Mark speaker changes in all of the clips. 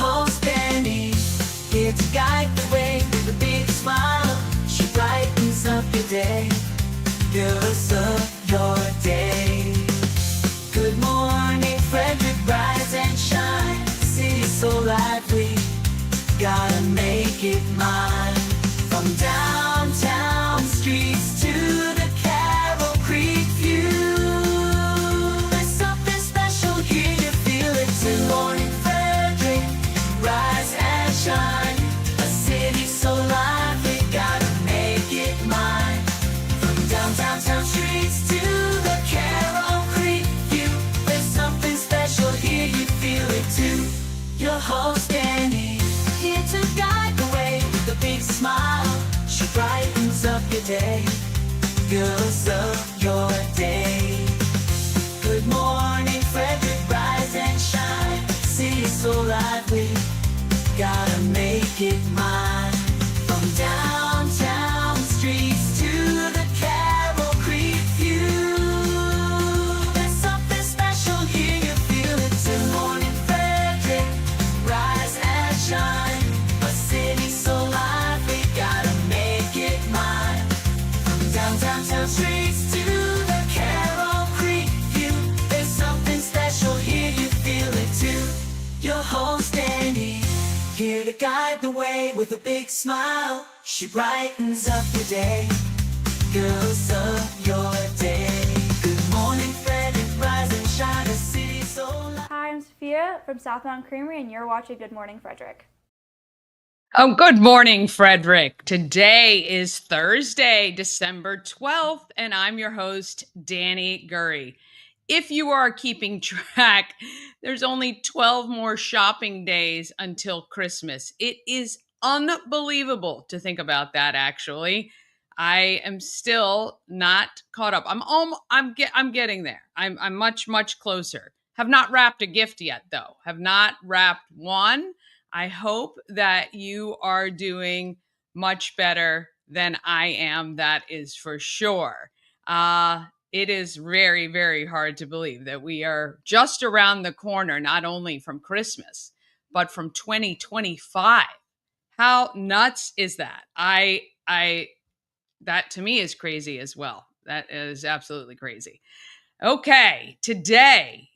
Speaker 1: host Danny, here to guide the way with a big smile. She brightens up your day, girls of your day. Good morning Frederick, rise and shine. City's so lively, gotta make it mine. From downtown streets to the Carroll Creek view, there's something special here, you feel it too. Good morning Frederick, rise and shine. A city so lively, gotta make it mine. From downtown streets to the Carroll Creek view, there's something special here, you feel it too. Your host Danny, here to guide the way with a big smile. She brightens up your day, girls of your day. Good morning Frederick, rise and shine. City's so lively, gotta make it mine. From downtown streets to the Carroll Creek view, there's something special here, you feel it too. Good morning Frederick, rise and shine. A city so lively, gotta make it mine. From downtown streets to the Carroll Creek view, there's something special here, you feel it too. Your host Danny, here to guide the way with a big smile. She brightens up your day, girls of your day. Good morning Frederick, rise and shine. A city so lively.
Speaker 2: Hi, I'm Sophia from South Mountain Creamery, and you're watching Good Morning Frederick.
Speaker 3: Oh, good morning, Frederick. Today is Thursday, December 12th, and I'm your host, Danny Gurry. If you are keeping track, there's only 12 more shopping days until Christmas. It is unbelievable to think about that, actually. I am still not caught up. I'm getting there. I'm much closer. Have not wrapped a gift yet, though. Have not wrapped one. I hope that you are doing much better than I am. That is for sure. It is very hard to believe that we are just around the corner, not only from Christmas, but from 2025. How nuts is that? That to me is crazy as well. That is absolutely crazy. Okay, today,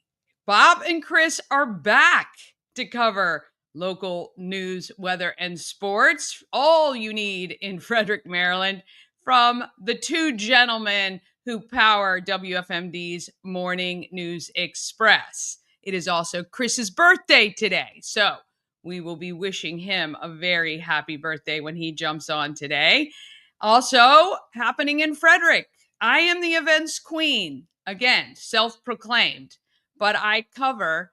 Speaker 3: Bob and Chris are back to cover local news, weather, and sports. All you need in Frederick, Maryland, from the two gentlemen who power WFMD's Morning News Express. It is also Chris's birthday today, so we will be wishing him a very happy birthday when he jumps on today. Also, happening in Frederick, I am the events queen. Again, self-proclaimed, but I cover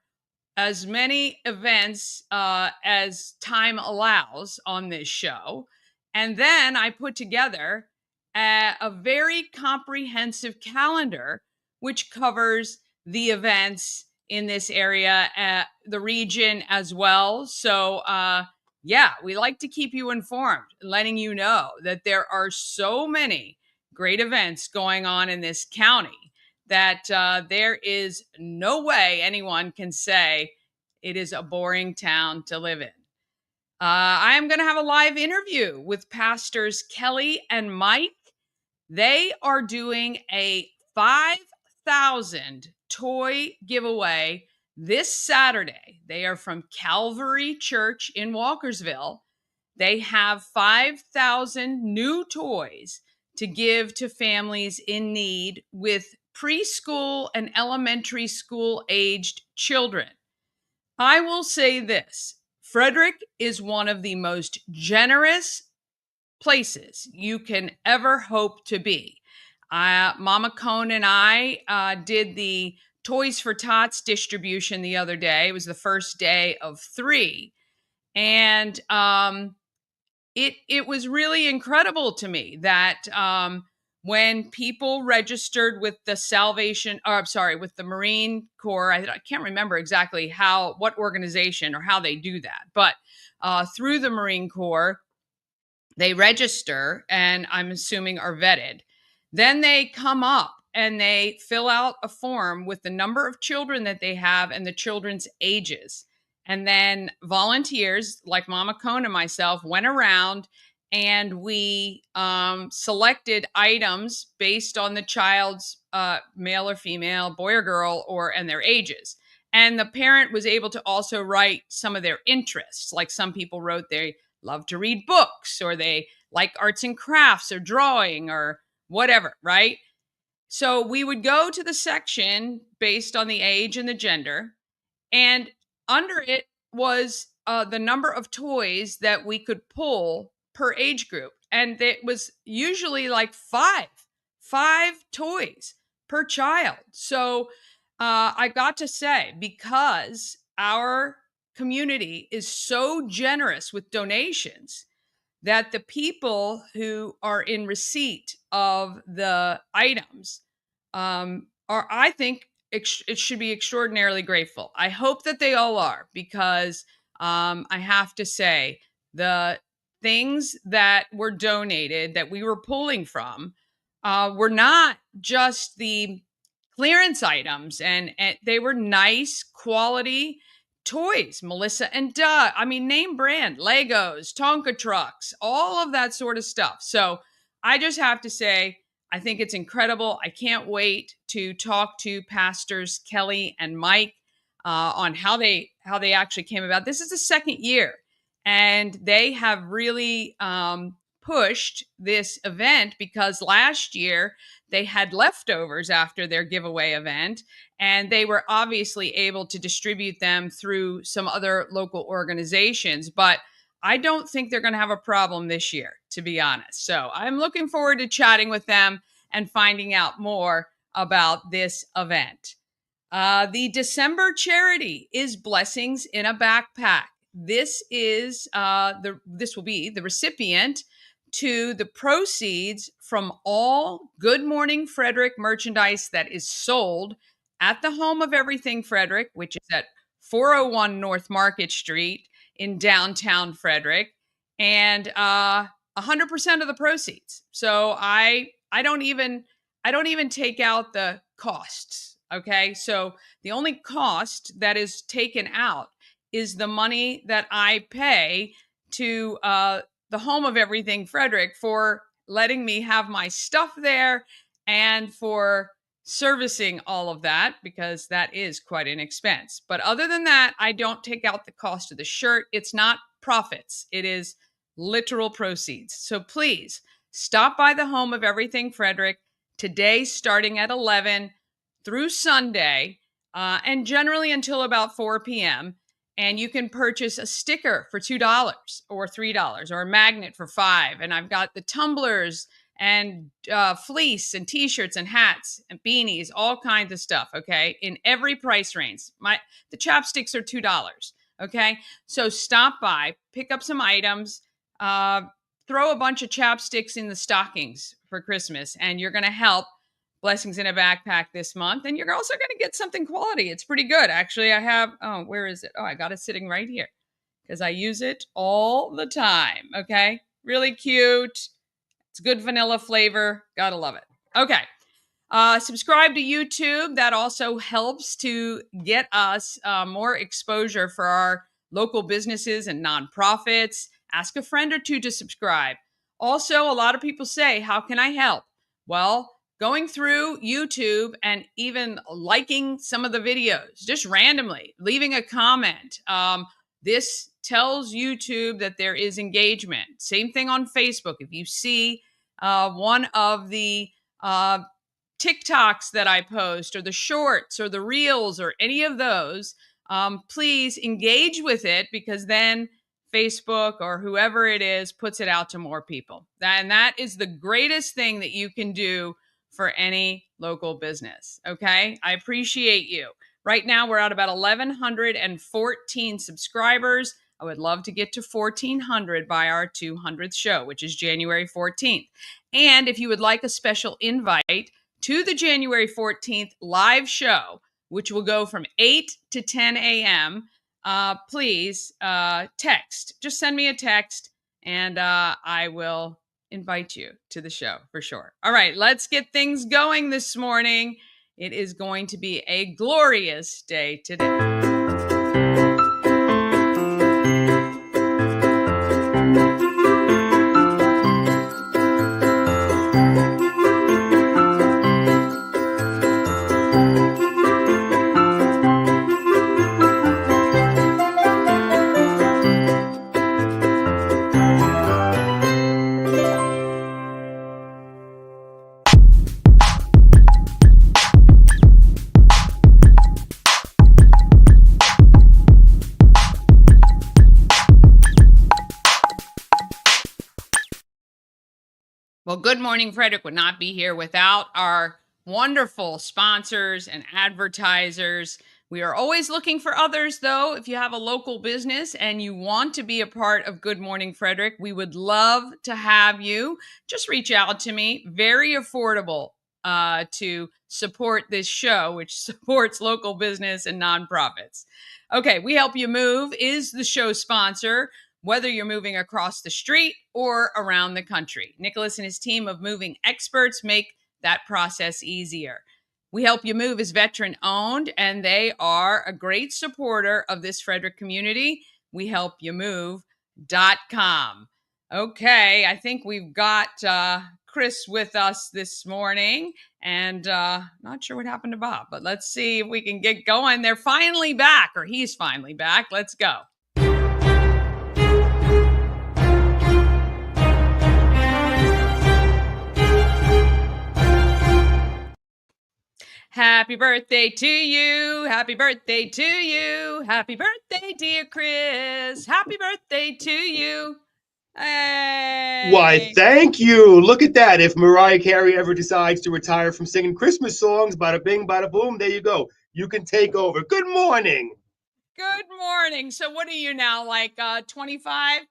Speaker 3: as many events as time allows on this show. And then I put together a very comprehensive calendar, which covers the events in this area, the region as well. So, we like to keep you informed, letting you know that there are so many great events going on in this county that there is no way anyone can say it is a boring town to live in. I am going to have a live interview with pastors Kelli and Mike. They are doing a 5,000 toy giveaway this Saturday. They are from Calvary Church in Walkersville. They have 5,000 new toys to give to families in need with preschool and elementary school aged children. I will say this, Frederick is one of the most generous places you can ever hope to be. Mama Cone and I did the Toys for Tots distribution the other day. It was the first day of 3. And it was really incredible to me that when people registered with the with the Marine Corps, I can't remember exactly what organization or how they do that, but through the Marine Corps, they register and I'm assuming are vetted. Then they come up and they fill out a form with the number of children that they have and the children's ages. And then volunteers like Mama Cone and myself went around and we selected items based on the child's male or female, boy or girl, and their ages. And the parent was able to also write some of their interests. Like some people wrote they love to read books, or they like arts and crafts, or drawing, or whatever, right? So we would go to the section based on the age and the gender, and under it was the number of toys that we could pull per age group. And it was usually like five toys per child. So I got to say, because our community is so generous with donations, that the people who are in receipt of the items are, I think, it should be extraordinarily grateful. I hope that they all are, because I have to say, the things that were donated that we were pulling from were not just the clearance items, and they were nice quality toys. Melissa and Doug, I mean, name brand, Legos, Tonka trucks, all of that sort of stuff. So I just have to say, I think it's incredible. I can't wait to talk to Pastors Kelli and Mike on how they actually came about. This is the second year, and they have really pushed this event, because last year they had leftovers after their giveaway event, and they were obviously able to distribute them through some other local organizations. But I don't think they're going to have a problem this year, to be honest. So I'm looking forward to chatting with them and finding out more about this event. The December charity is Blessings in a Backpack. This is this will be the recipient to the proceeds from all Good Morning Frederick merchandise that is sold at the home of Everything Frederick, which is at 401 North Market Street in downtown Frederick, and 100% of the proceeds. So I don't even take out the costs. Okay, so the only cost that is taken out is the money that I pay to the home of Everything Frederick for letting me have my stuff there, and for servicing all of that, because that is quite an expense. But other than that, I don't take out the cost of the shirt. It's not profits. It is literal proceeds. So please stop by the home of Everything Frederick today, starting at 11 through Sunday, and generally until about 4 p.m. And you can purchase a sticker for $2 or $3, or a magnet for $5. And I've got the tumblers and fleece and t-shirts and hats and beanies, all kinds of stuff, okay, in every price range. The chapsticks are $2, okay? So stop by, pick up some items, throw a bunch of chapsticks in the stockings for Christmas, and you're going to help Blessings in a Backpack this month. And you're also going to get something quality. It's pretty good. Actually, I have, where is it? Oh, I got it sitting right here, because I use it all the time, okay? Really cute. It's good vanilla flavor. Gotta love it. Okay. Subscribe to YouTube. That also helps to get us more exposure for our local businesses and nonprofits. Ask a friend or two to subscribe. Also, a lot of people say, how can I help? Well, going through YouTube and even liking some of the videos, just randomly, leaving a comment. This tells YouTube that there is engagement. Same thing on Facebook. If you see one of the TikToks that I post, or the shorts, or the reels, or any of those, please engage with it, because then Facebook or whoever it is puts it out to more people. And that is the greatest thing that you can do for any local business. Okay. I appreciate you. Right now we're at about 1,114 subscribers. I would love to get to 1,400 by our 200th show, which is January 14th. And if you would like a special invite to the January 14th live show, which will go from 8 to 10 a.m., please text. Just send me a text, and I will invite you to the show for sure. All right, let's get things going this morning. It is going to be a glorious day today. Well, Good Morning Frederick would not be here without our wonderful sponsors and advertisers. We are always looking for others, though. If you have a local business and you want to be a part of Good Morning Frederick, we would love to have you. Just reach out to me. Very affordable to support this show, which supports local business and nonprofits. Okay, We Help You Move is the show sponsor, whether you're moving across the street or around the country. Nicholas and his team of moving experts make that process easier. We Help You Move is veteran owned, and they are a great supporter of this Frederick community. WeHelpYouMove.com. Okay, I think we've got Chris with us this morning, and not sure what happened to Bob, but let's see if we can get going. They're finally back, or he's finally back. Let's go. Happy birthday to you. Happy birthday to you. Happy birthday, dear Chris. Happy birthday to you. Hey.
Speaker 4: Why, thank you. Look at that. If Mariah Carey ever decides to retire from singing Christmas songs, bada bing, bada boom, there you go. You can take over. Good morning.
Speaker 3: Good morning. So what are you now, like 25?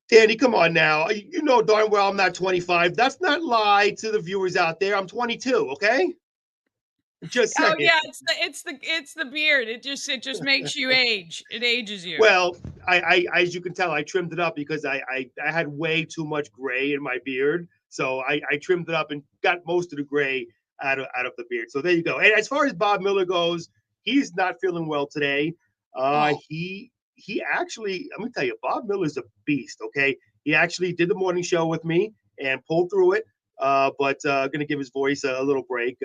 Speaker 4: Danny, come on now. You know darn well I'm not 25. That's not lie to the viewers out there. I'm 22, okay? Just saying.
Speaker 3: Oh yeah, it's the beard. It just makes you age. It ages you.
Speaker 4: Well, I as you can tell, I trimmed it up because I had way too much gray in my beard. So I trimmed it up and got most of the gray out of the beard. So there you go. And as far as Bob Miller goes, he's not feeling well today. He actually, let me tell you, Bob Miller's a beast, okay? He actually did the morning show with me and pulled through it. But going to give his voice a little break.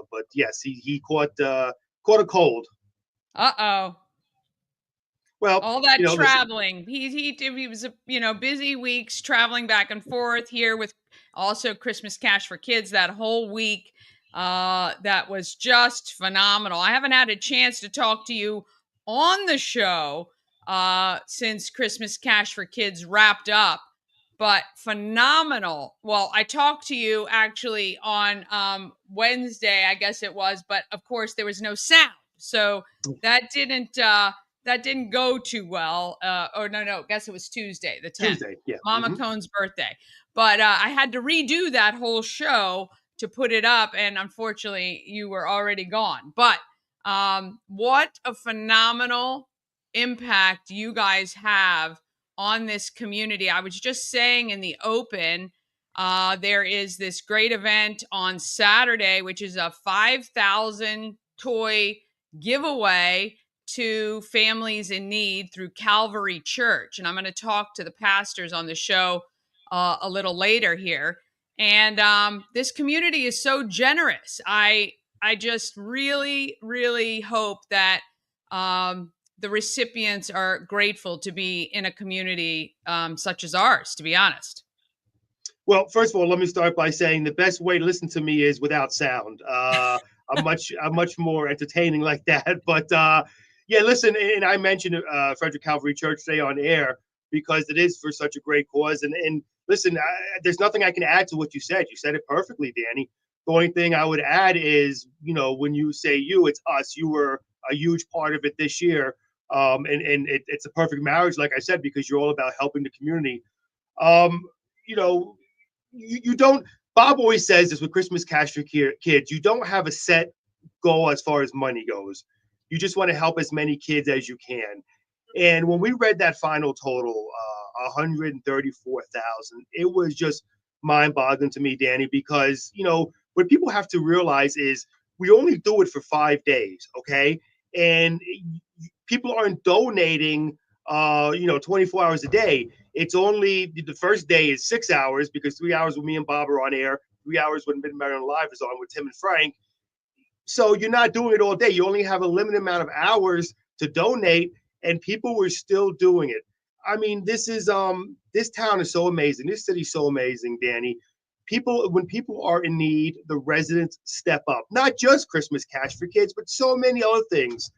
Speaker 4: But yes, he caught a cold.
Speaker 3: Uh-oh.
Speaker 4: Well,
Speaker 3: all that traveling. He was busy weeks traveling back and forth here with also Christmas Cash for Kids that whole week. That was just phenomenal. I haven't had a chance to talk to you on the show since Christmas Cash for Kids wrapped up. But phenomenal. Well, I talked to you actually on Wednesday, I guess it was, but of course there was no sound, so that didn't go too well. Or no, I guess it was Tuesday, the 10th,
Speaker 4: Tuesday, yeah,
Speaker 3: Mama Cone's birthday. But I had to redo that whole show to put it up, and unfortunately, you were already gone. But what a phenomenal impact you guys have on this community. I was just saying in the open, there is this great event on Saturday, which is a 5,000 toy giveaway to families in need through Calvary Church. And I'm going to talk to the pastors on the show a little later here. And this community is so generous. I just really, really hope that the recipients are grateful to be in a community such as ours, to be honest.
Speaker 4: Well, first of all, let me start by saying the best way to listen to me is without sound. I'm much more entertaining like that. But yeah, listen, and I mentioned Frederick Calvary Church today on air because it is for such a great cause. And listen, there's nothing I can add to what you said. You said it perfectly, Danny. The only thing I would add is, when you say you, it's us. You were a huge part of it this year. And it's a perfect marriage, like I said, because you're all about helping the community. You don't, Bob always says this with Christmas Cash for Kids, you don't have a set goal as far as money goes. You just want to help as many kids as you can. And when we read that final total, 134,000, it was just mind-boggling to me, Danny, because, what people have to realize is we only do it for 5 days, okay? And people aren't donating 24 hours a day. It's only the first day is 6 hours because 3 hours with me and Bob are on air, 3 hours when Mid-American Live is on with Tim and Frank. So you're not doing it all day. You only have a limited amount of hours to donate, and people were still doing it. I mean, this town is so amazing. This city is so amazing, Danny. When people are in need, the residents step up. Not just Christmas Cash for Kids, but so many other things.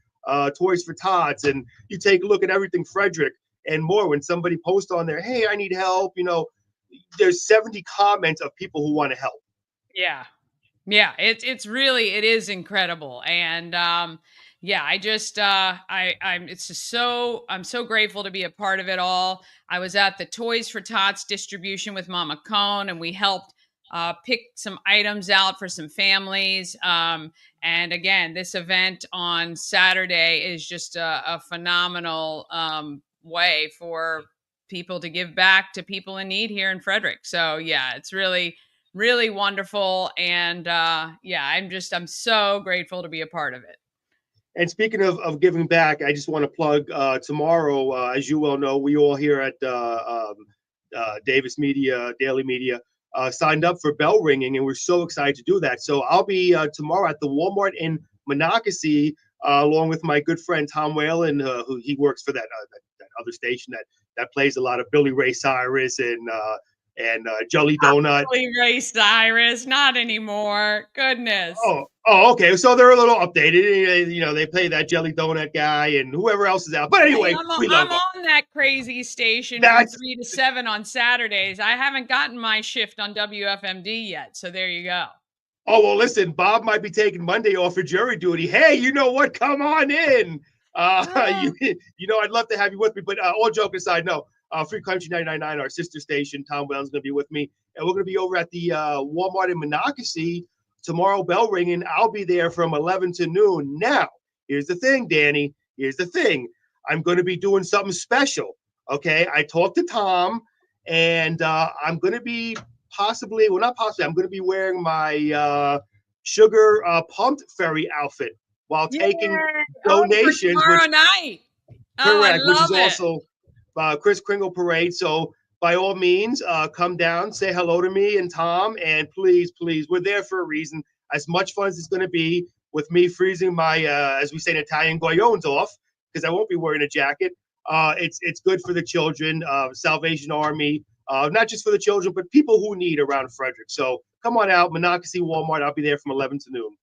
Speaker 4: Toys for Tots, and you take a look at everything Frederick and more. When somebody posts on there, hey, I need help, there's 70 comments of people who want to help.
Speaker 3: Yeah. Yeah, it's really, it is incredible. And yeah, I just I'm it's just so, I'm so grateful to be a part of it all. I was at the Toys for Tots distribution with Mama Cone, and we helped pick some items out for some families. And again, this event on Saturday is just a phenomenal way for people to give back to people in need here in Frederick. So yeah, it's really, really wonderful. And yeah, I'm so grateful to be a part of it.
Speaker 4: And speaking of giving back, I just want to plug tomorrow, as you well know, we all here at Davis Media, Daily Media, signed up for bell ringing, and we're so excited to do that. So I'll be tomorrow at the Walmart in Monocacy, along with my good friend Tom Whalen, who he works for that other station that plays a lot of Billy Ray Cyrus and Jelly Donut.
Speaker 3: Billy Ray Cyrus, not anymore. Goodness.
Speaker 4: Oh, okay. So they're a little updated. You know, they play that Jelly Donut guy and whoever else is out. But anyway,
Speaker 3: I'm on that crazy station from 3 to 7 on Saturdays. I haven't gotten my shift on WFMD yet. So there you go.
Speaker 4: Oh, well, listen, Bob might be taking Monday off for jury duty. Hey, you know what? Come on in. You know, I'd love to have you with me. But all joking aside, no. Free Country 99.9, our sister station. Tom Well's going to be with me. And we're going to be over at the Walmart in Monocacy tomorrow, bell ringing. I'll be there from 11 to noon. Now, here's the thing, Danny. Here's the thing. I'm going to be doing something special. Okay. I talked to Tom, and I'm going to be possibly, well, not possibly, I'm going to be wearing my sugar pumped fairy outfit while taking donations.
Speaker 3: Tomorrow night.
Speaker 4: Correct, which is also Kris Kringle Parade. So by all means, come down, say hello to me and Tom, and please, we're there for a reason. As much fun as it's going to be with me freezing my, as we say in Italian, goyones off, because I won't be wearing a jacket. It's good for the children, Salvation Army, not just for the children, but people who need around Frederick. So come on out, Monocacy Walmart. I'll be there from 11 to noon.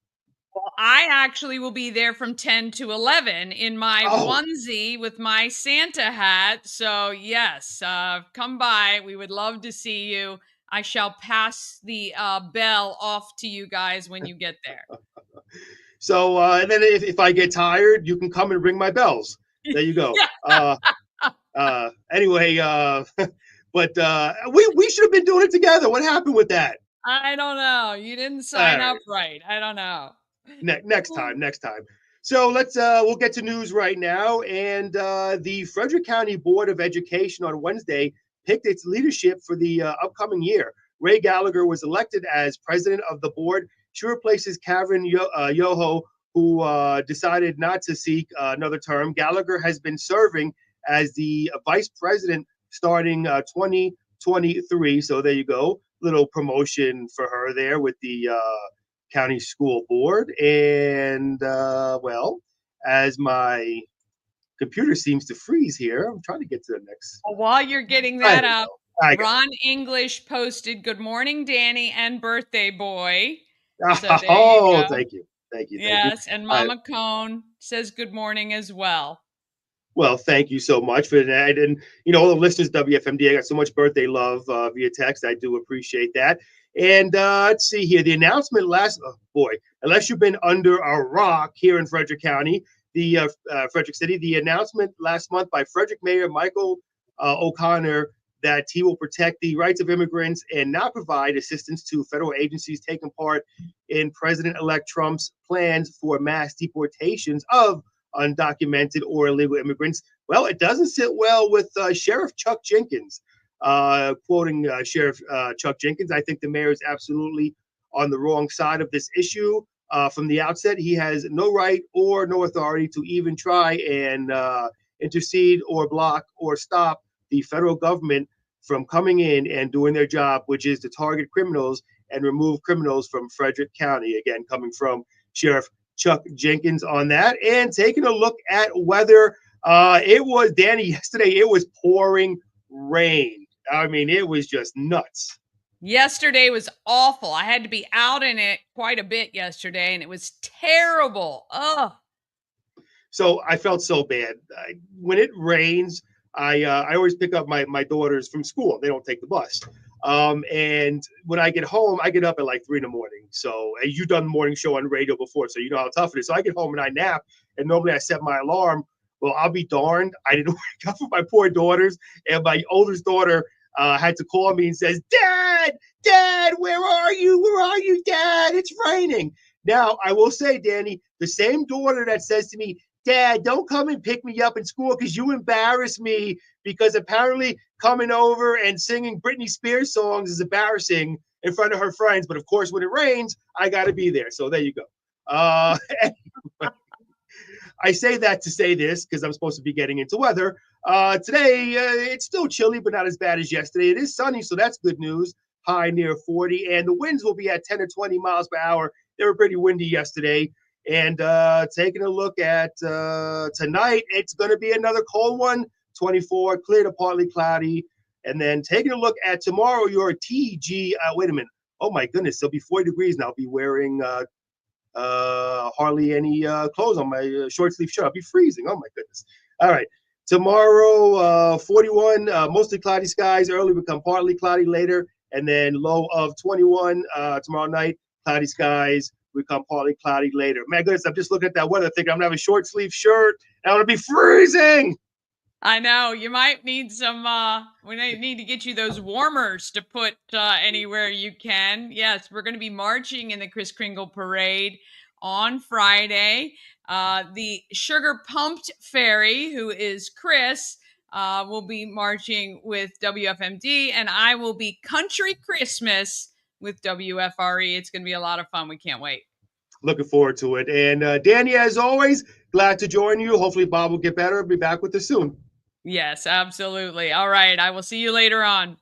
Speaker 3: Well, I actually will be there from 10 to 11 in my onesie with my Santa hat. So yes, come by. We would love to see you. I shall pass the bell off to you guys when you get there.
Speaker 4: So, and then if I get tired, you can come and ring my bells. There you go. Anyway, but we should have been doing it together. What happened with that?
Speaker 3: I don't know. You didn't sign up right. I don't know.
Speaker 4: Next time. So we'll get to news right now. And the Frederick County Board of Education on Wednesday picked its leadership for the upcoming year. Ray Gallagher was elected as president of the board. She replaces Karen Yoho, who decided not to seek another term. Gallagher has been serving as the vice president starting 2023. So there you go. Little promotion for her there with the county school board. And well, as my computer seems to freeze here, I'm trying to get to the next.
Speaker 3: While you're getting that up, Ron English posted "Good morning, Danny and birthday boy." So
Speaker 4: thank you.
Speaker 3: Yes, and Mama Cone says good morning as well.
Speaker 4: Well, thank you so much for that. And, you know, all the listeners, WFMD, I got so much birthday love via text. I do appreciate that. And let's see here. The announcement unless you've been under a rock here in Frederick County, the Frederick City, the announcement last month by Frederick Mayor Michael O'Connor that he will protect the rights of immigrants and not provide assistance to federal agencies taking part in President-elect Trump's plans for mass deportations of undocumented or illegal immigrants. Well, it doesn't sit well with Sheriff Chuck Jenkins. Quoting Sheriff Chuck Jenkins, I think the mayor is absolutely on the wrong side of this issue. From the outset, he has no right or no authority to even try and intercede or block or stop the federal government from coming in and doing their job, which is to target criminals and remove criminals from Frederick County. Again, coming from Sheriff Chuck Jenkins on that. And taking a look at weather, it was, Danny, yesterday, it was pouring rain. I mean, it was just nuts.
Speaker 3: Yesterday was awful. I had to be out in it quite a bit yesterday, and it was terrible. Oh.
Speaker 4: So I felt so bad. When it rains, I always pick up my daughters from school. They don't take the bus. And when I get home, I get up at like 3 a.m. So you've done the morning show on radio before, so you know how tough it is. So I get home and I nap, and normally I set my alarm. Well, I'll be darned, I didn't wake up with my poor daughters, and my oldest daughter had to call me and says, Dad, where are you? Where are you, Dad? It's raining. Now, I will say, Danny, the same daughter that says to me, Dad, don't come and pick me up in school because you embarrass me, because apparently coming over and singing Britney Spears songs is embarrassing in front of her friends. But of course, when it rains, I got to be there. So there you go. Anyway, I say that to say this because I'm supposed to be getting into weather. Today, it's still chilly, but not as bad as yesterday. It is sunny, so that's good news. High near 40, and the winds will be at 10 or 20 miles per hour. They were pretty windy yesterday. And taking a look at tonight, it's going to be another cold one, 24, clear to partly cloudy. And then taking a look at tomorrow, your TG, wait a minute. Oh, my goodness. It'll be 40 degrees now. I'll be wearing hardly any clothes on my short sleeve shirt. I'll be freezing. Oh, my goodness. All right. Tomorrow, 41, mostly cloudy skies. Early become partly cloudy later. And then low of 21 tomorrow night, cloudy skies. Become partly cloudy later. My goodness, I'm just looking at that weather thinking I'm going to have a short sleeve shirt. And I'm going to be freezing.
Speaker 3: I know. You might need some, we need to get you those warmers to put anywhere you can. Yes, we're going to be marching in the Kris Kringle Parade on Friday. The Sugar Pumped Fairy, who is Chris, will be marching with WFMD, and I will be Country Christmas with WFRE. It's going to be a lot of fun. We can't wait.
Speaker 4: Looking forward to it. And Danny, as always, glad to join you. Hopefully Bob will get better. I'll be back with us soon.
Speaker 3: Yes, absolutely. All right. I will see you later on.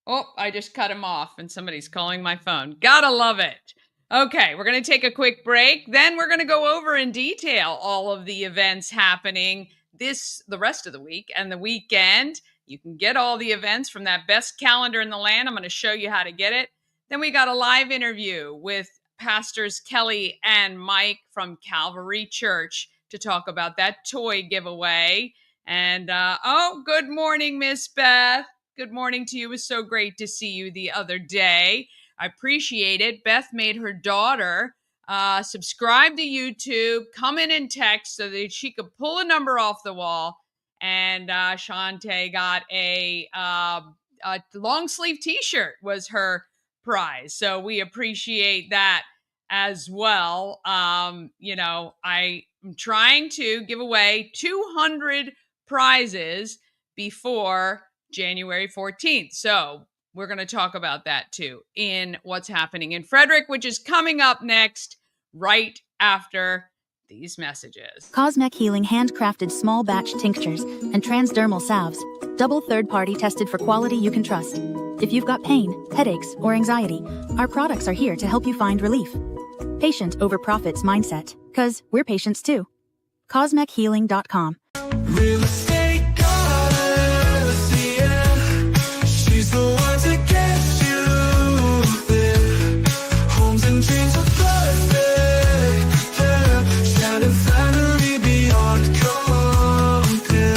Speaker 3: Oh, I just cut him off and somebody's calling my phone. Gotta love it. Okay, we're going to take a quick break. Then we're going to go over in detail all of the events happening the rest of the week and the weekend. You can get all the events from that best calendar in the land. I'm going to show you how to get it. Then we got a live interview with Pastors Kelli and Mike from Calvary Church to talk about that toy giveaway. And, good morning, Miss Beth. Good morning to you. It was so great to see you the other day. I appreciate it. Beth made her daughter subscribe to YouTube, come in and text so that she could pull a number off the wall. And Shantae got a long sleeve t-shirt was her prize. So we appreciate that as well. I'm trying to give away 200 prizes before January 14th. So we're going to talk about that too in what's happening in Frederick, which is coming up next right after these messages.
Speaker 5: Cosmic Healing handcrafted small batch tinctures and transdermal salves. Double third-party tested for quality you can trust. If you've got pain, headaches, or anxiety, our products are here to help you find relief. Patient over profits mindset, 'cause we're patients too. CosmicHealing.com.
Speaker 1: Real estate goddess, yeah. She's the one to get you there. Homes and dreams are perfect, yeah. Shining flattery beyond compare.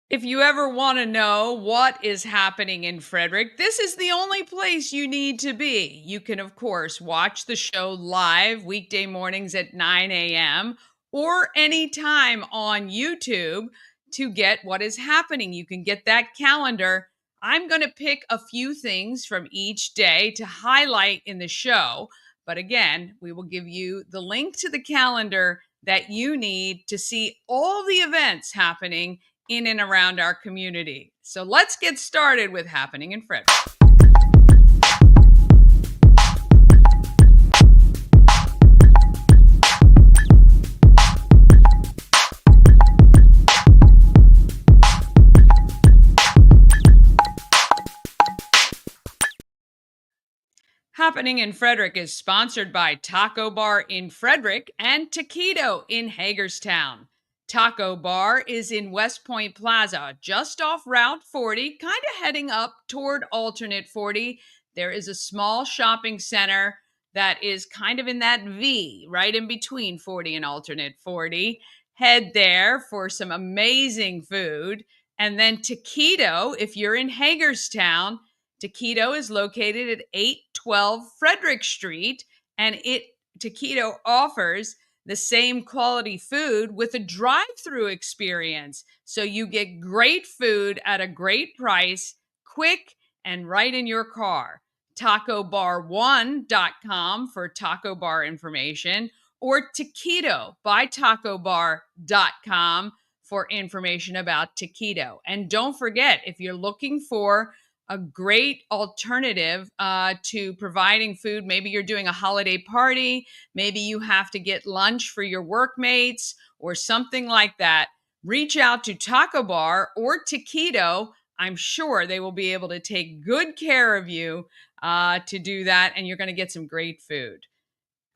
Speaker 3: If you ever want to know what is happening in Frederick, this is the only place you need to be. You can, of course, watch the show live weekday mornings at 9 a.m. or anytime on YouTube to get what is happening. You can get that calendar. I'm going to pick a few things from each day to highlight in the show. But again, we will give you the link to the calendar that you need to see all the events happening in and around our community. So let's get started with happening in Frederick. Happening in Frederick is sponsored by Taco Bar in Frederick and Taquito in Hagerstown. Taco Bar is in West Point Plaza, just off Route 40, kind of heading up toward Alternate 40. There is a small shopping center that is kind of in that V, right in between 40 and Alternate 40. Head there for some amazing food. And then Taquito, if you're in Hagerstown, Taquito is located at 812 Frederick Street, and Taquito offers the same quality food with a drive-through experience. So you get great food at a great price, quick and right in your car. TacoBar1.com for taco bar information, or Taquito by TacoBar.com for information about Taquito. And don't forget, if you're looking for a great alternative to providing food, maybe you're doing a holiday party, maybe you have to get lunch for your workmates or something like that, reach out to Taco Bar or Taquito. I'm sure they will be able to take good care of you to do that, and you're going to get some great food.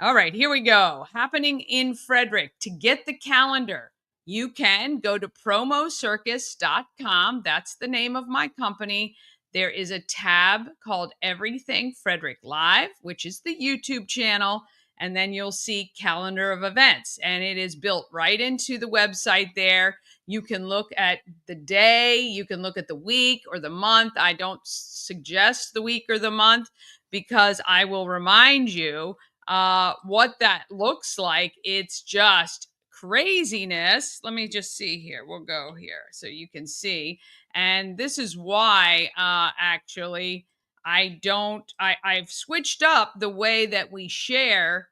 Speaker 3: All right, here we go. Happening in Frederick. To get the calendar, you can go to promocircus.com. That's the name of my company. There is a tab called Everything Frederick Live, which is the YouTube channel, and then you'll see calendar of events, and it is built right into the website there. You can look at the day, you can look at the week or the month. I don't suggest the week or the month because I will remind you what that looks like. It's just craziness. Let me just see here. We'll go here so you can see. And this is why actually I've switched up the way that we share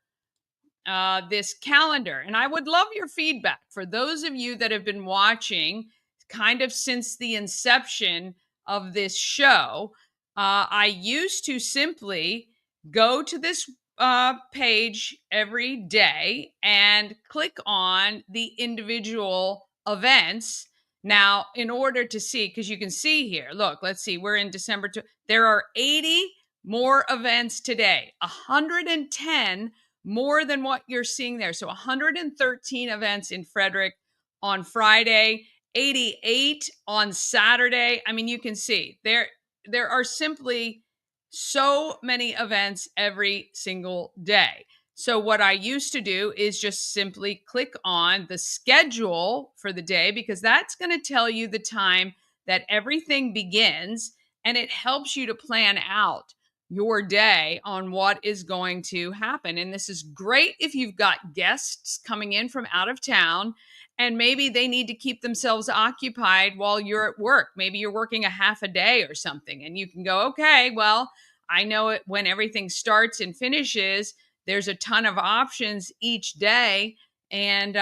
Speaker 3: this calendar. And I would love your feedback for those of you that have been watching kind of since the inception of this show. I used to simply go to this page every day and click on the individual events. Now, in order to see, because you can see here, look, let's see, we're in December. There are 80 more events today, 110 more than what you're seeing there. So 113 events in Frederick on Friday, 88 on Saturday. I mean, you can see there are simply so many events every single day. So what I used to do is just simply click on the schedule for the day, because that's going to tell you the time that everything begins, and it helps you to plan out your day on what is going to happen. And this is great if you've got guests coming in from out of town and maybe they need to keep themselves occupied while you're at work. Maybe you're working a half a day or something, and you can go, okay, well, I know it when everything starts and finishes. There's a ton of options each day, and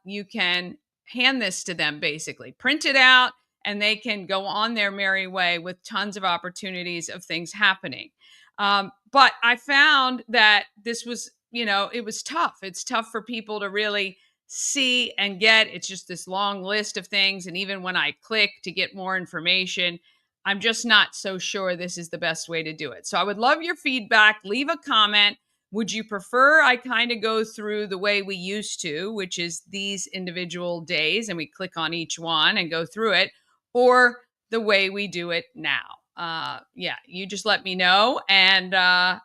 Speaker 3: you can hand this to them, basically. Print it out, and they can go on their merry way with tons of opportunities of things happening. But I found that this was, it was tough. It's tough for people to really see and get. It's just this long list of things. And even when I click to get more information, I'm just not so sure this is the best way to do it. So I would love your feedback. Leave a comment. Would you prefer I kind of go through the way we used to, which is these individual days and we click on each one and go through it, or the way we do it now? Yeah, you just let me know, and I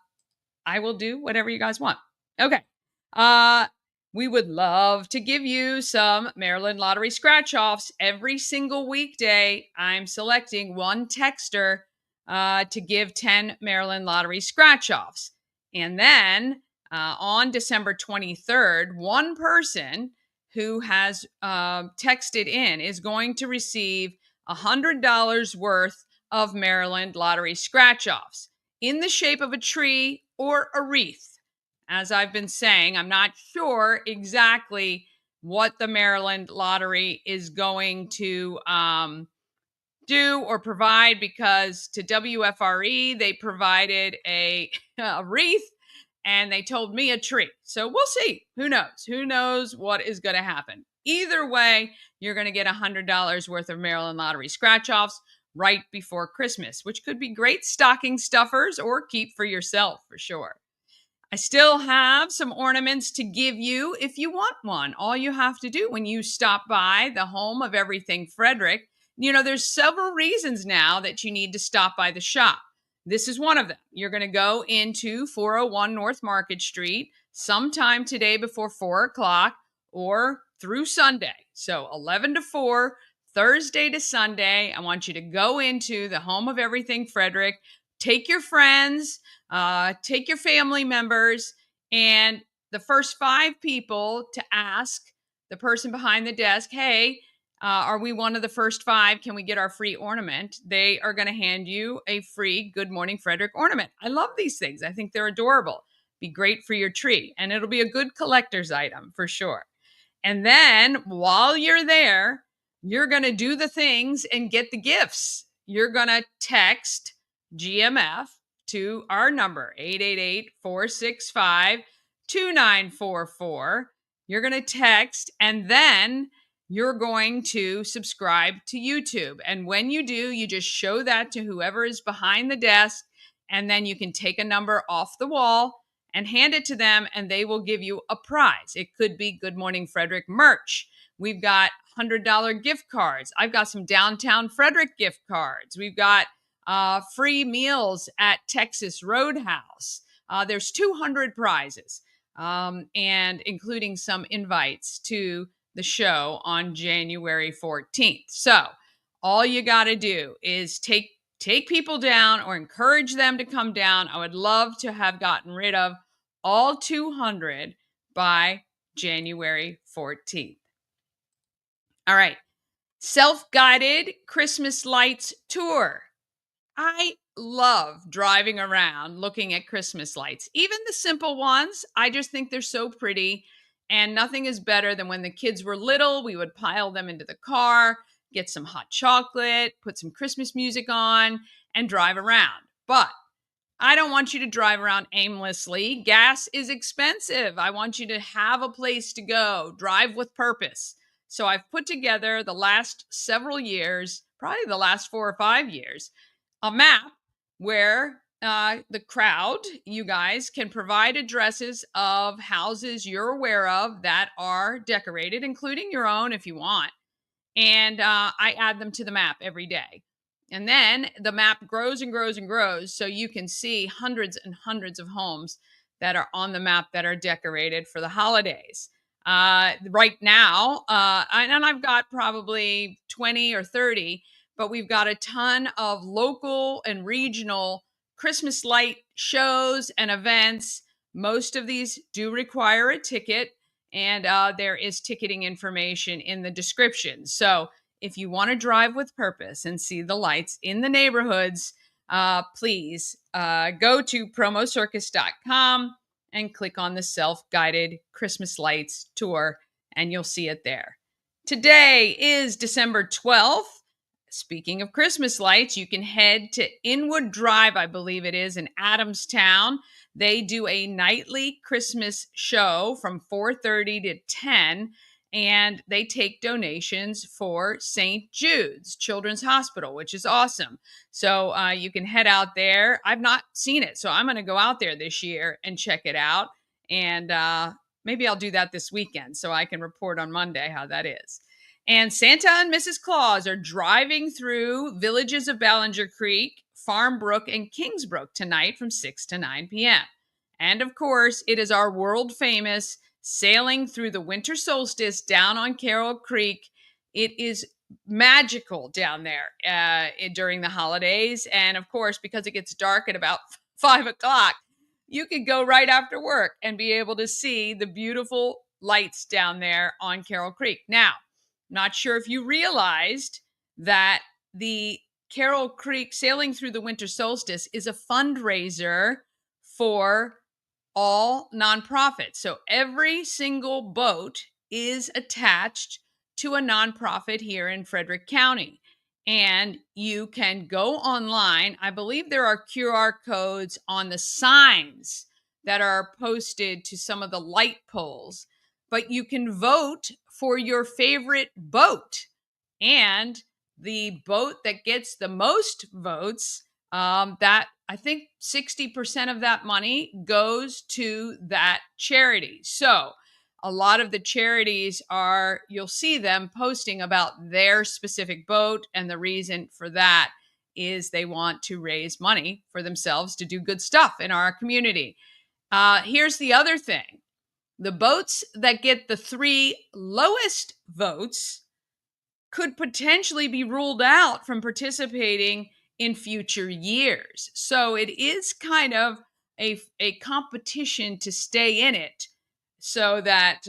Speaker 3: will do whatever you guys want. Okay. We would love to give you some Maryland Lottery scratch-offs every single weekday. I'm selecting one texter to give 10 Maryland Lottery scratch-offs. And then on December 23rd, one person who has texted in is going to receive $100 worth of Maryland Lottery scratch-offs in the shape of a tree or a wreath. As I've been saying, I'm not sure exactly what the Maryland Lottery is going to do or provide, because to WFRE, they provided a wreath and they told me a tree. So we'll see. Who knows? Who knows what is going to happen? Either way, you're going to get $100 worth of Maryland Lottery scratch-offs. right before Christmas, which could be great stocking stuffers or keep for yourself for sure. I still have some ornaments to give you if you want one. All you have to do when you stop by the home of everything Frederick, there's several reasons now that you need to stop by the shop. This is one of them. You're going to go into 401 North Market Street sometime today before 4 o'clock or through Sunday. So 11 to 4, Thursday to Sunday. I want you to go into the home of everything Frederick. Take your friends, take your family members, and the first 5 people to ask the person behind the desk, hey, are we one of the first 5? Can we get our free ornament? They are going to hand you a free Good Morning Frederick ornament. I love these things. I think they're adorable. Be great for your tree, and it'll be a good collector's item for sure. And then while you're there, you're going to do the things and get the gifts. You're going to text GMF to our number, 888-465-2944. You're going to text, and then you're going to subscribe to YouTube. And when you do, you just show that to whoever is behind the desk, and then you can take a number off the wall and hand it to them, and they will give you a prize. It could be Good Morning Frederick merch. We've got $100 gift cards. I've got some Downtown Frederick gift cards. We've got free meals at Texas Roadhouse. There's 200 prizes, and including some invites to the show on January 14th. So all you got to do is take people down or encourage them to come down. I would love to have gotten rid of all 200 by January 14th. All right. Self-guided Christmas lights tour. I love driving around looking at Christmas lights, even the simple ones. I just think they're so pretty, and nothing is better than when the kids were little. We would pile them into the car, get some hot chocolate, put some Christmas music on, and drive around. But I don't want you to drive around aimlessly. Gas is expensive. I want you to have a place to go, drive with purpose. So I've put together the last several years, probably the last 4 or 5 years, a map where the crowd, you guys, can provide addresses of houses you're aware of that are decorated, including your own if you want. And I add them to the map every day. And then the map grows and grows and grows, so you can see hundreds and hundreds of homes that are on the map that are decorated for the holidays. Right now, and I've got probably 20 or 30, but we've got a ton of local and regional Christmas light shows and events. Most of these do require a ticket, and there is ticketing information in the description. So if you want to drive with purpose and see the lights in the neighborhoods, please go to promocircus.com and click on the self-guided Christmas lights tour, and you'll see it there. Today is December 12th. Speaking of Christmas lights, you can head to Inwood Drive, I believe it is, in Adamstown. They do a nightly Christmas show from 4:30 to 10, and they take donations for St. Jude's Children's Hospital, which is awesome. So you can head out there. I've not seen it, so I'm going to go out there this year and check it out. And maybe I'll do that this weekend so I can report on Monday how that is. And Santa and Mrs. Claus are driving through villages of Ballinger Creek, Farmbrook, and Kingsbrook tonight from 6 to 9 p.m. And of course, it is our world famous sailing through the winter solstice down on Carroll Creek. It is magical down there during the holidays. And of course, because it gets dark at about 5 o'clock, you could go right after work and be able to see the beautiful lights down there on Carroll Creek. Now, not sure if you realized that the Carroll Creek Sailing Through the Winter Solstice is a fundraiser for all nonprofits. So every single boat is attached to a nonprofit here in Frederick County. And you can go online. I believe there are QR codes on the signs that are posted to some of the light poles, but you can vote for your favorite boat. And the boat that gets the most votes, that I think 60% of that money goes to that charity. So a lot of the charities you'll see them posting about their specific boat. And the reason for that is they want to raise money for themselves to do good stuff in our community. Here's the other thing. The boats that get the 3 lowest votes could potentially be ruled out from participating in future years. So it is kind of a competition to stay in it so that,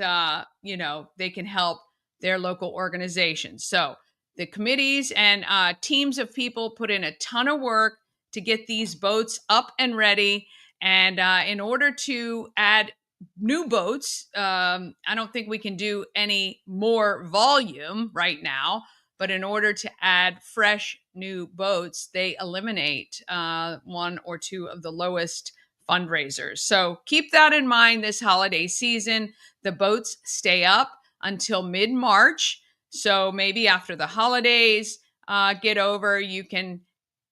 Speaker 3: they can help their local organizations. So the committees and teams of people put in a ton of work to get these boats up and ready. And in order to add new boats, I don't think we can do any more volume right now, but in order to add fresh new boats, they eliminate 1 or 2 of the lowest fundraisers. So keep that in mind this holiday season. The boats stay up until mid-March. So maybe after the holidays get over, you can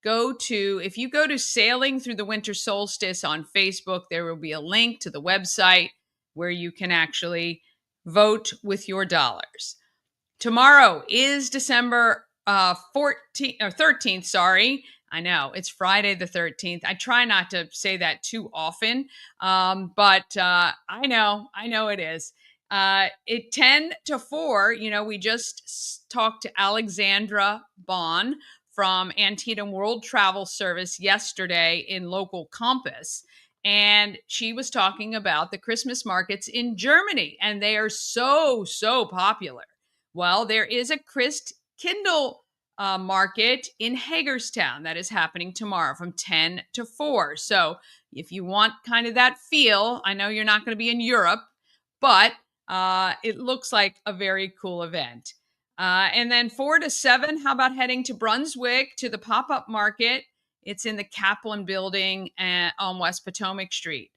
Speaker 3: if you go to Sailing Through the Winter Solstice on Facebook, there will be a link to the website where you can actually vote with your dollars. Tomorrow is December 13th. Sorry. I know it's Friday the 13th. I try not to say that too often, but I know it is. At 10 to 4, we just talked to Alexandra Bond from Antietam World Travel Service yesterday in local Compass. And she was talking about the Christmas markets in Germany, and they are so popular. Well, there is a Kindle market in Hagerstown that is happening tomorrow from 10 to 4. So if you want kind of that feel, I know you're not going to be in Europe, but it looks like a very cool event. And then 4 to 7, how about heading to Brunswick to the pop-up market? It's in the Kaplan building on West Potomac Street.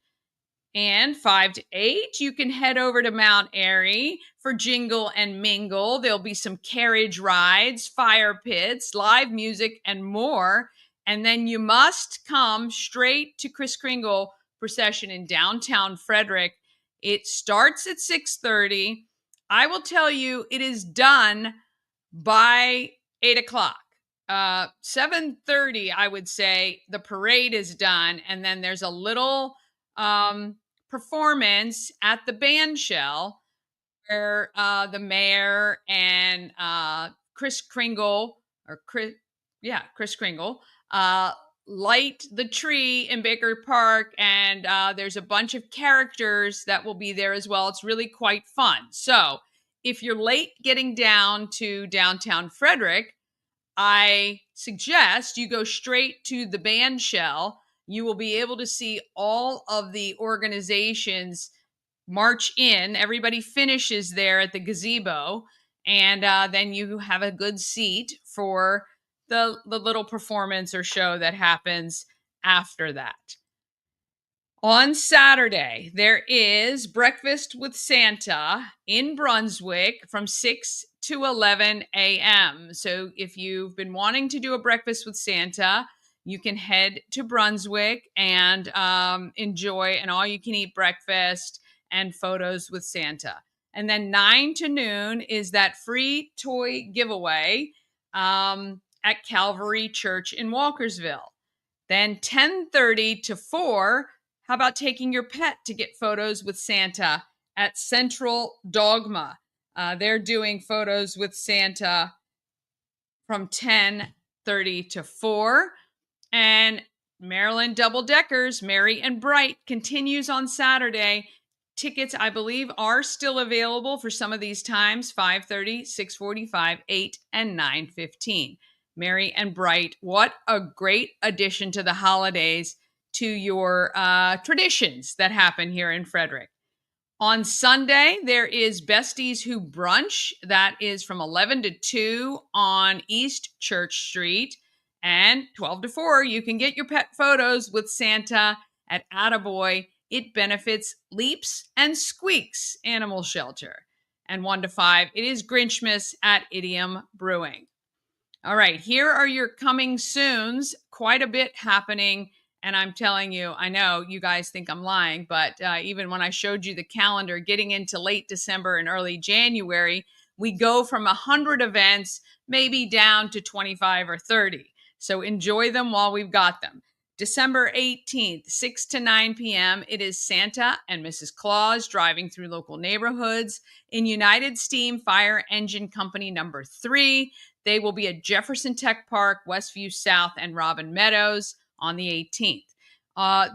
Speaker 3: And 5 to 8, you can head over to Mount Airy for Jingle and Mingle. There'll be some carriage rides, fire pits, live music, and more. And then you must come straight to Kris Kringle procession in downtown Frederick. It starts at 6:30. I will tell you, it is done by 8 o'clock. 7:30, I would say, the parade is done. And then there's a little performance at the band shell where the mayor and Kris Kringle, Kris Kringle, light the tree in Baker Park. And there's a bunch of characters that will be there as well. It's really quite fun. So if you're late getting down to downtown Frederick, I suggest you go straight to the band shell. You will be able to see all of the organizations march in. Everybody finishes there at the gazebo, and then you have a good seat for the little performance or show that happens after that. On Saturday, there is Breakfast with Santa in Brunswick from 6 to 11 a.m. So if you've been wanting to do a Breakfast with Santa, you can head to Brunswick and enjoy an all-you-can-eat breakfast and photos with Santa. And then 9 to noon is that free toy giveaway at Calvary Church in Walkersville. Then 10:30 to 4, how about taking your pet to get photos with Santa at Central Dogma? They're doing photos with Santa from 10:30 to 4. And Maryland Double Deckers, Merry and Bright, continues on Saturday. Tickets, I believe, are still available for some of these times, 5:30, 6:45, 8, and 9:15. Merry and Bright, what a great addition to the holidays, to your traditions that happen here in Frederick. On Sunday, there is Besties Who Brunch. That is from 11 to 2 on East Church Street. And 12 to 4, you can get your pet photos with Santa at Attaboy. It benefits Leaps and Squeaks Animal Shelter. And 1 to 5, it is Grinchmas at Idiom Brewing. All right, here are your coming soons. Quite a bit happening. And I'm telling you, I know you guys think I'm lying, but even when I showed you the calendar, getting into late December and early January, we go from 100 events maybe down to 25 or 30. So enjoy them while we've got them. December 18th, 6 to 9 p.m., it is Santa and Mrs. Claus driving through local neighborhoods in United Steam Fire Engine Company number 3. They will be at Jefferson Tech Park, Westview South, and Robin Meadows on the 18th.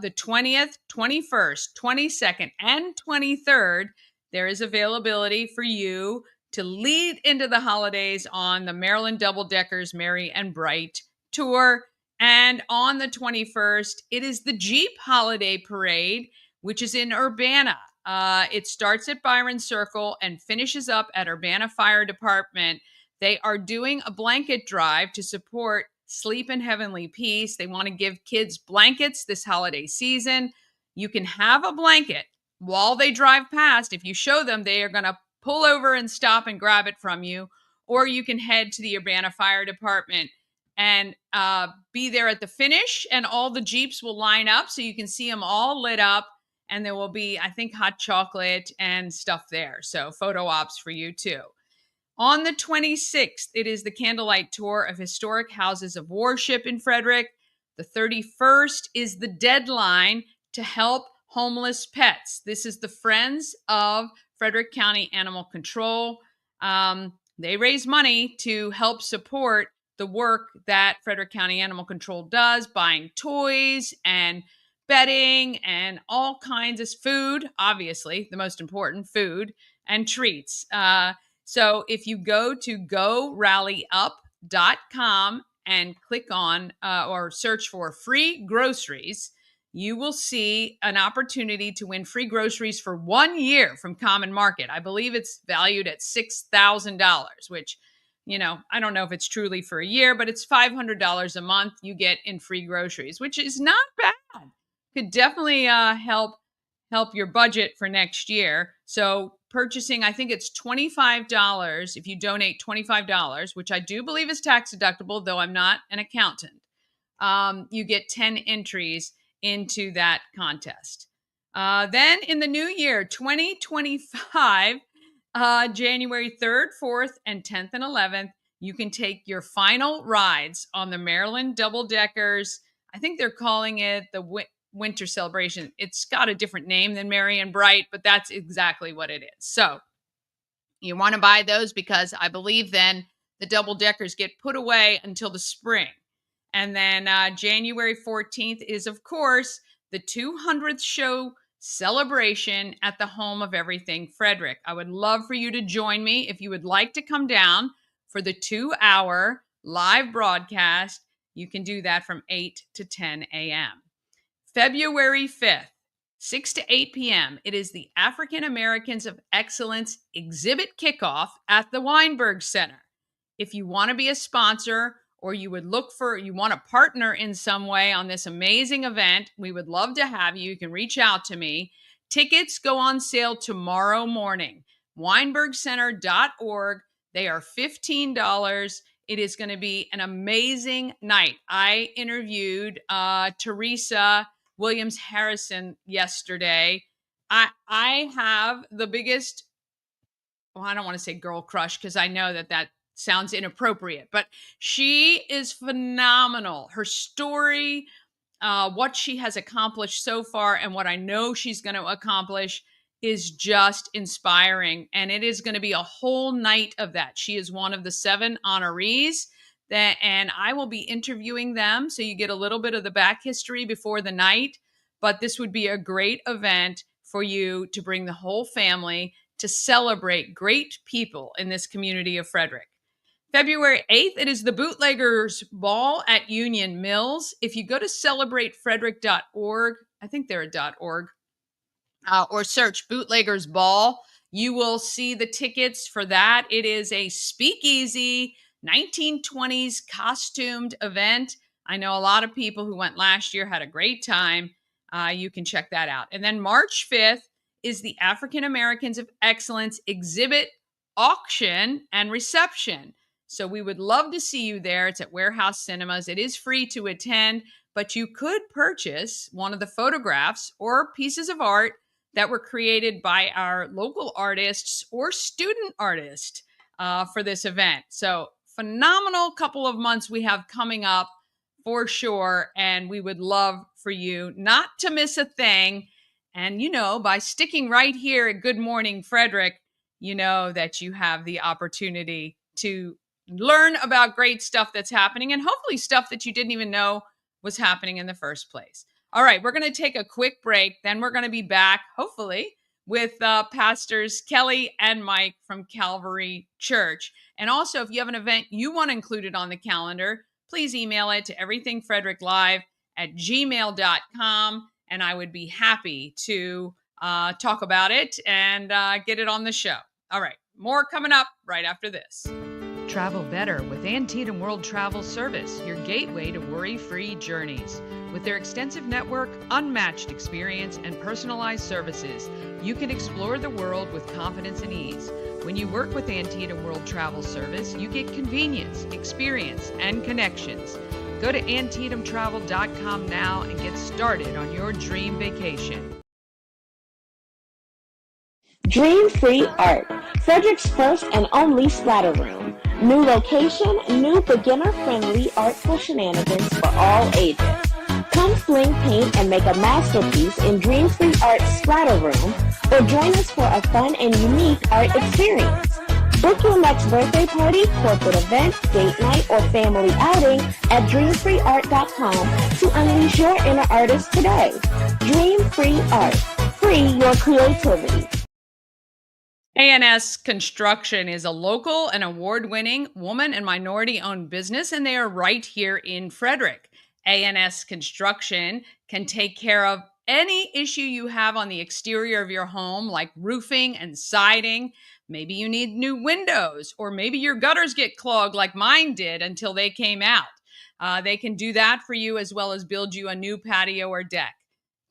Speaker 3: The 20th, 21st, 22nd, and 23rd, there is availability for you to lead into the holidays on the Maryland Double Deckers Merry and Bright Tour. And on the 21st, it is the Jeep Holiday Parade, which is in Urbana. It starts at Byron Circle and finishes up at Urbana Fire Department. They are doing a blanket drive to support Sleep in Heavenly Peace. They want to give kids blankets this holiday season. You can have a blanket while they drive past. If you show them, they are going to pull over and stop and grab it from you. Or you can head to the Urbana Fire Department and be there at the finish, and all the Jeeps will line up so you can see them all lit up. And there will be, I think, hot chocolate and stuff there. So photo ops for you too. On the 26th, it is the candlelight tour of historic houses of worship in Frederick. The 31st is the deadline to help homeless pets. This is the Friends of Frederick County Animal Control. They raise money to help support the work that Frederick County Animal Control does, buying toys and bedding and all kinds of food, obviously, the most important, food and treats. So if you go to gorallyup.com and click on or search for free groceries, you will see an opportunity to win free groceries for 1 year from Common Market. I believe it's valued at $6,000, which, you know, I don't know if it's truly for a year, but it's $500 a month you get in free groceries, which is not bad. Could definitely help your budget for next year. So purchasing, I think it's $25 if you donate $25, which I do believe is tax deductible, though I'm not an accountant. You get 10 entries into that contest. Then in the new year, 2025, January 3rd, 4th, and 10th and 11th, you can take your final rides on the Maryland Double Deckers. I think they're calling it the Winter Celebration. It's got a different name than Merry and Bright, but that's exactly what it is. So you want to buy those because I believe then the double deckers get put away until the spring. And then January 14th is, of course, the 200th show celebration at the Home of Everything Frederick. I would love for you to join me if you would like to come down for the 2-hour live broadcast. You can do that from 8 to 10 a.m. February 5th, 6 to 8 p.m., it is the African Americans of Excellence exhibit kickoff at the Weinberg Center. If you want to be a sponsor or you want to partner in some way on this amazing event, we would love to have you. You can reach out to me. Tickets go on sale tomorrow morning. WeinbergCenter.org. They are $15. It is going to be an amazing night. I interviewed Teresa Williams Harrison yesterday. I have the biggest, well, I don't want to say girl crush because I know that sounds inappropriate, but she is phenomenal. Her story, what she has accomplished so far and what I know she's going to accomplish is just inspiring. And it is going to be a whole night of that. She is one of the 7 honorees and I will be interviewing them. So you get a little bit of the back history before the night, but this would be a great event for you to bring the whole family to celebrate great people in this community of Frederick. February 8th, it is the Bootleggers Ball at Union Mills. If you go to celebratefrederick.org, I think they're a .org, or search Bootleggers Ball, you will see the tickets for that. It is a speakeasy 1920s costumed event. I know a lot of people who went last year had a great time. You can check that out. And then March 5th is the African Americans of Excellence exhibit auction and reception. So we would love to see you there. It's at Warehouse Cinemas. It is free to attend, but you could purchase one of the photographs or pieces of art that were created by our local artists or student artists for this event. So phenomenal couple of months we have coming up for sure. And we would love for you not to miss a thing. And, by sticking right here at Good Morning Frederick, you know that you have the opportunity to learn about great stuff that's happening and hopefully stuff that you didn't even know was happening in the first place. All right, we're going to take a quick break. Then we're going to be back, hopefully, with Pastors Kelli and Mike from Calvary Church. And also, if you have an event you want included on the calendar, please email it to everythingfredericklive@gmail.com. And I would be happy to talk about it and get it on the show. All right, more coming up right after this. Travel better with Antietam World Travel Service, your gateway to worry-free journeys. With their extensive network, unmatched experience, and personalized services, you can explore the world with confidence and ease. When you work with Antietam World Travel Service, you get convenience, experience, and connections. Go to AntietamTravel.com now and get started on your dream vacation.
Speaker 6: Dream Free Art, Frederick's first and only splatter room. New location, new beginner-friendly artful shenanigans for all ages. Come sling paint and make a masterpiece in Dream Free Art's splatter room, or join us for a fun and unique art experience. Book your next birthday party, corporate event, date night, or family outing at dreamfreeart.com to unleash your inner artist today. Dream Free Art. Free your creativity.
Speaker 3: A&S Construction is a local and award-winning woman and minority-owned business, and they are right here in Frederick. A&S Construction can take care of any issue you have on the exterior of your home, like roofing and siding. Maybe you need new windows, or maybe your gutters get clogged like mine did until they came out. They can do that for you as well as build you a new patio or deck.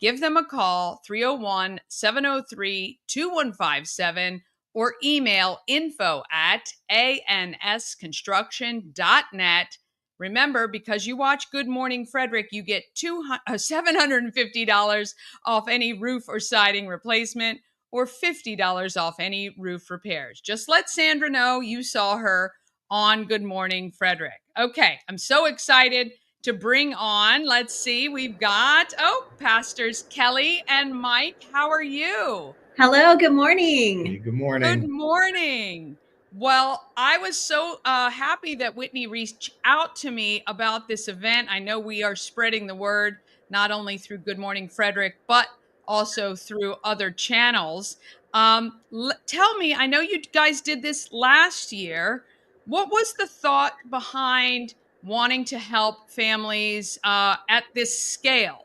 Speaker 3: Give them a call, 301-703-2157, or email info@ansconstruction.net. Remember, because you watch Good Morning Frederick, you get $750 off any roof or siding replacement, or $50 off any roof repairs. Just let Sandra know you saw her on Good Morning Frederick. Okay, I'm so excited to bring on, let's see, we've got, Pastors Kelli and Mike. How are you?
Speaker 7: Hello, good morning.
Speaker 8: Hey, good morning.
Speaker 3: Good morning. Well, I was so happy that Whitney reached out to me about this event. I know we are spreading the word not only through Good Morning Frederick, but also through other channels. Tell me, I know you guys did this last year. What was the thought behind wanting to help families at this scale?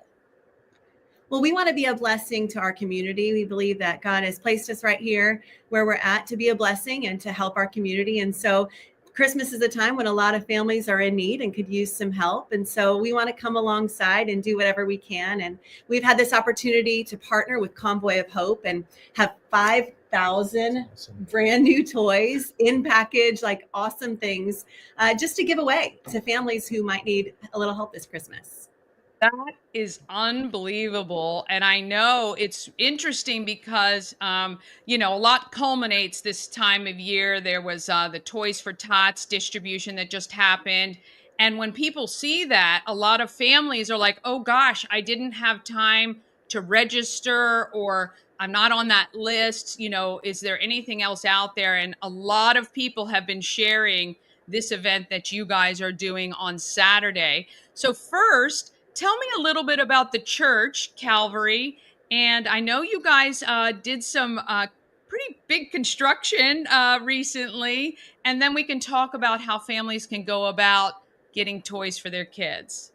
Speaker 7: Well, we want to be a blessing to our community. We believe that God has placed us right here where we're at to be a blessing and to help our community. And so Christmas is a time when a lot of families are in need and could use some help. And so we want to come alongside and do whatever we can. And we've had this opportunity to partner with Convoy of Hope and have 5,000 brand new toys in package, like awesome things, just to give away to families who might need a little help this Christmas.
Speaker 3: That is unbelievable. And I know it's interesting because, a lot culminates this time of year. There was the Toys for Tots distribution that just happened. And when people see that, a lot of families are like, oh gosh, I didn't have time to register, or I'm not on that list. Is there anything else out there? And a lot of people have been sharing this event that you guys are doing on Saturday. So first, tell me a little bit about the church, Calvary. And I know you guys did some pretty big construction recently. And then we can talk about how families can go about getting toys for their kids.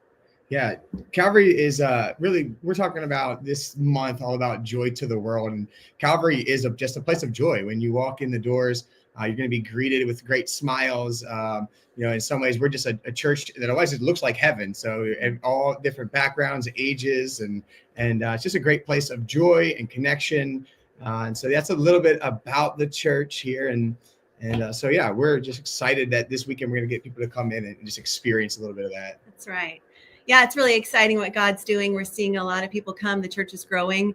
Speaker 8: Yeah, Calvary is really, we're talking about this month all about joy to the world. And Calvary is just a place of joy. When you walk in the doors, you're going to be greeted with great smiles. In some ways, we're just a church that always looks like heaven. So all different backgrounds, ages, and it's just a great place of joy and connection. And so that's a little bit about the church here. And And so, yeah, we're just excited that this weekend we're going to get people to come in and just experience a little bit of that.
Speaker 7: That's right. Yeah, it's really exciting what God's doing. We're seeing a lot of people come. The church is growing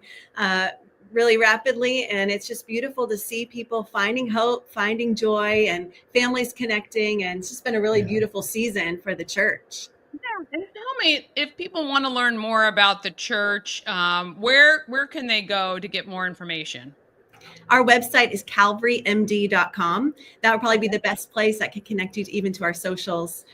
Speaker 7: really rapidly, and it's just beautiful to see people finding hope, finding joy, and families connecting. And it's just been a really beautiful season for the church.
Speaker 3: Yeah, and tell me, if people want to learn more about the church, where can they go to get more information?
Speaker 7: Our website is calvarymd.com. That would probably be the best place that could connect you even to our socials.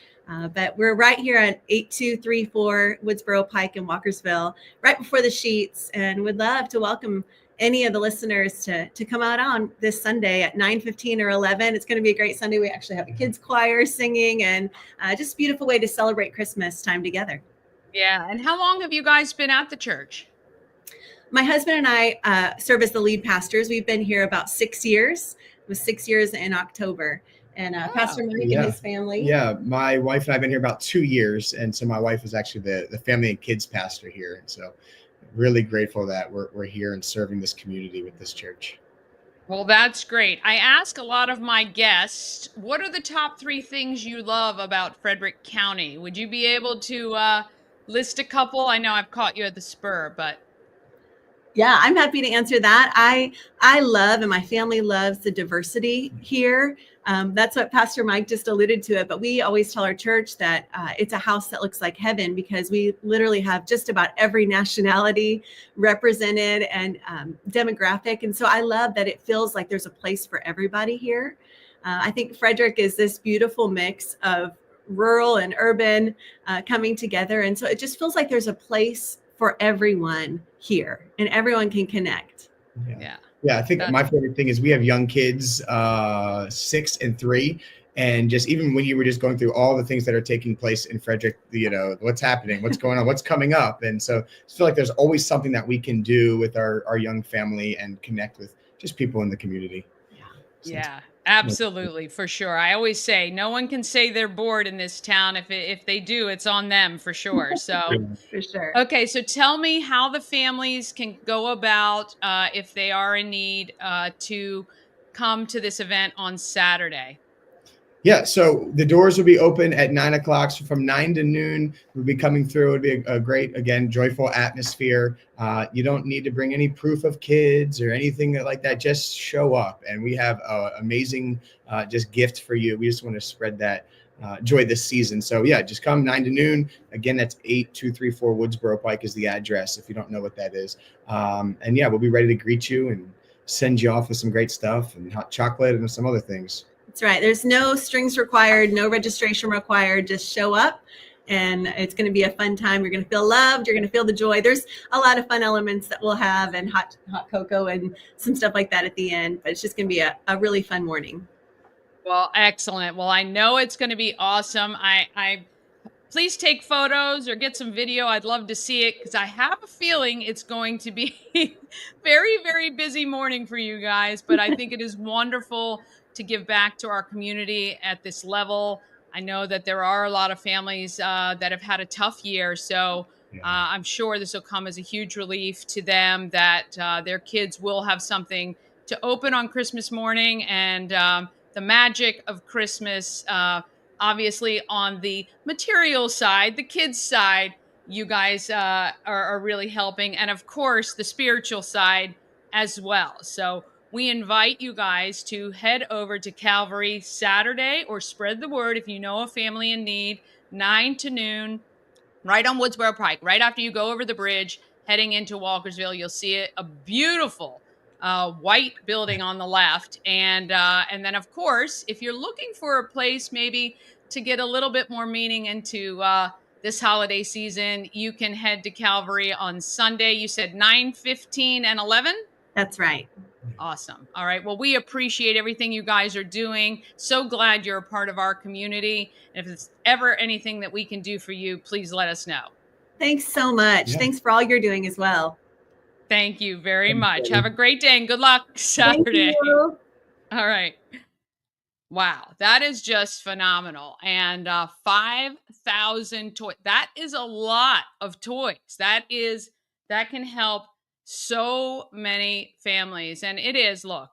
Speaker 7: But we're right here at 8234 Woodsboro Pike in Walkersville, right before the Sheets, and would love to welcome any of the listeners to come out on this Sunday at 9:15 or 11. It's going to be a great Sunday. We actually have a kids choir singing, and just a beautiful way to celebrate Christmas time together.
Speaker 3: Yeah. And how long have you guys been at the church?
Speaker 7: My husband and I serve as the lead pastors. We've been here about 6 years. It was 6 years in October. And Pastor Mike and his family.
Speaker 8: Yeah, my wife and I have been here about 2 years. And so my wife is actually the family and kids pastor here. And so really grateful that we're here and serving this community with this church.
Speaker 3: Well, that's great. I ask a lot of my guests, what are the top 3 things you love about Frederick County? Would you be able to list a couple? I know I've caught you at the spur, but.
Speaker 7: Yeah, I'm happy to answer that. I love, and my family loves, the diversity here. That's what Pastor Mike just alluded to it. But we always tell our church that it's a house that looks like heaven, because we literally have just about every nationality represented and demographic. And so I love that it feels like there's a place for everybody here. I think Frederick is this beautiful mix of rural and urban coming together. And so it just feels like there's a place for everyone here, and everyone can connect.
Speaker 8: Yeah, I think my favorite thing is we have young kids, 6 and 3, and just even when you were just going through all the things that are taking place in Frederick, what's happening, what's going on, what's coming up. And so I feel like there's always something that we can do with our young family and connect with just people in the community.
Speaker 3: Yeah, absolutely, for sure. I always say no one can say they're bored in this town. If they do, it's on them for sure. So
Speaker 7: for sure.
Speaker 3: Okay, so tell me how the families can go about if they are in need to come to this event on Saturday.
Speaker 8: Yeah, so the doors will be open at 9 o'clock. So from 9 to noon, we'll be coming through. It'll be a great, again, joyful atmosphere. You don't need to bring any proof of kids or anything like that. Just show up. And we have an amazing just gift for you. We just want to spread that joy this season. So yeah, just come 9 to noon. Again, that's 8234 Woodsboro Pike is the address if you don't know what that is. And yeah, we'll be ready to greet you and send you off with some great stuff and hot chocolate and some other things.
Speaker 7: That's right. There's no strings required, no registration required. Just show up, and it's going to be a fun time. You're going to feel loved. You're going to feel the joy. There's a lot of fun elements that we'll have, and hot cocoa and some stuff like that at the end. But it's just going to be a really fun morning.
Speaker 3: Well, excellent. Well, I know it's going to be awesome. I please take photos or get some video. I'd love to see it, because I have a feeling it's going to be very, very busy morning for you guys. But I think it is wonderful to give back to our community at this level. I know that there are a lot of families that have had a tough year. So I'm sure this will come as a huge relief to them, that their kids will have something to open on Christmas morning. And the magic of Christmas, obviously on the material side, the kids side, you guys are really helping. And of course, the spiritual side as well. So we invite you guys to head over to Calvary Saturday, or spread the word if you know a family in need, 9 to noon, right on Woodsboro Pike, right after you go over the bridge, heading into Walkersville. You'll see it, a beautiful white building on the left. And then, of course, if you're looking for a place maybe to get a little bit more meaning into this holiday season, you can head to Calvary on Sunday. You said 9:15 and 11?
Speaker 7: That's right.
Speaker 3: Awesome. All right. Well, we appreciate everything you guys are doing. So glad you're a part of our community. And if there's ever anything that we can do for you, please let us know.
Speaker 7: Thanks so much. Yeah. Thanks for all you're doing as well.
Speaker 3: Thank you very much. Have a great day and good luck Saturday.
Speaker 7: Thank you.
Speaker 3: All right. Wow. That is just phenomenal. And 5,000 toys. That is a lot of toys. That can help so many families. And it is, look,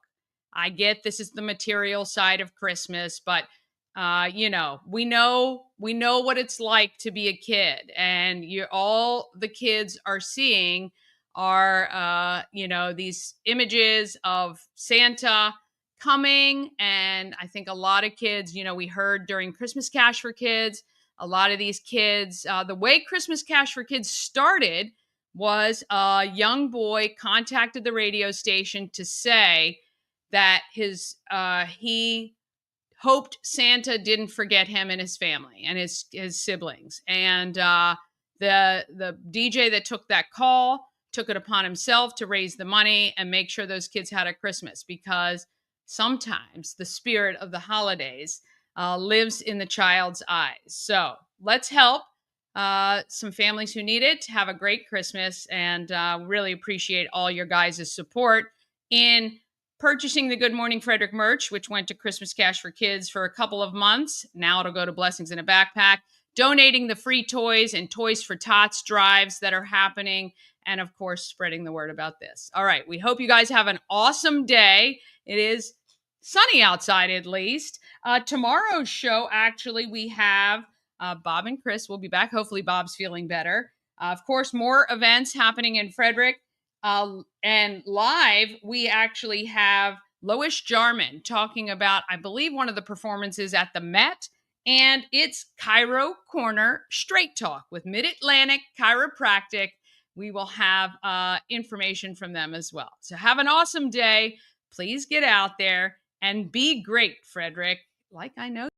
Speaker 3: I get this is the material side of Christmas, but we know what it's like to be a kid, and all the kids are seeing are these images of Santa coming. And I think a lot of kids, we heard during Christmas Cash for Kids, a lot of these kids, the way Christmas Cash for Kids started was a young boy contacted the radio station to say that he hoped Santa didn't forget him and his family and his siblings. And the DJ that took that call took it upon himself to raise the money and make sure those kids had a Christmas, because sometimes the spirit of the holidays lives in the child's eyes. So let's help some families who need it to have a great Christmas, and really appreciate all your guys' support in purchasing the Good Morning Frederick merch, which went to Christmas Cash for Kids for a couple of months. Now it'll go to Blessings in a Backpack. Donating the free toys and Toys for Tots drives that are happening. And of course, spreading the word about this. All right. We hope you guys have an awesome day. It is sunny outside, at least. Tomorrow's show, actually, we have Bob and Chris will be back. Hopefully Bob's feeling better. Of course, more events happening in Frederick. And live, we actually have Lois Jarman talking about, I believe, one of the performances at the Met. And it's Chiro Corner Straight Talk with Mid-Atlantic Chiropractic. We will have information from them as well. So have an awesome day. Please get out there and be great, Frederick, like I know